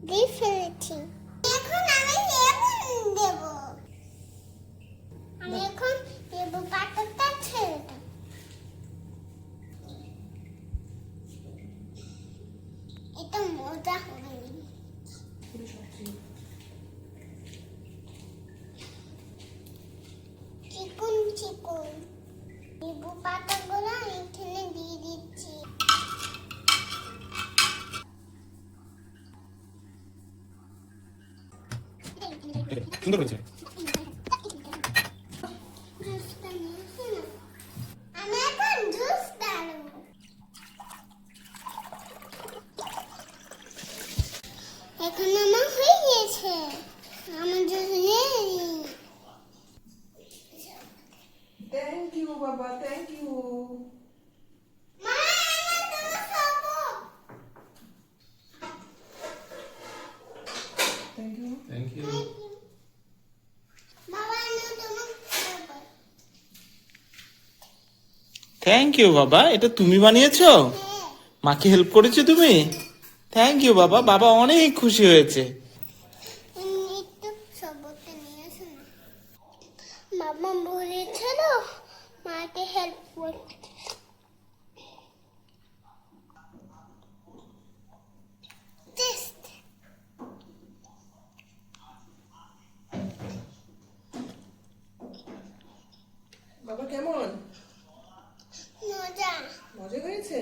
দিয়ে ফেলেছি। এখন আমি লেবু দেব। আমি এখন লেবু পাতাটা ছেড়ে দেব। এটা মজা হবে। চিকন চিকন লেবু পাতাগুলো এখানে দিয়ে দিচ্ছি। সুন্দর হয়েছে। আমি এখন জুস ঢালবো। এখন আমার হয়ে গিয়েছে। আমার juice ready. Thank you, Baba. Thank you. মা, আমার জুস খাবো। Thank you. Thank you. বাবা, আমি তোমাকে খাবো। থ্যাংক ইউ বাবা, এটা তুমি বানিয়েছো? হ্যাঁ। মাকে হেল্প করেছো তুমি? থ্যাংক ইউ বাবা, বাবা অনেক খুশি হয়েছে। একটু সবটা নিয়ে আসো না। বাবা বলেছিল মাকে হেল্প করতে। টেস্ট বাবা কেমন? মজা। মজা হয়েছে?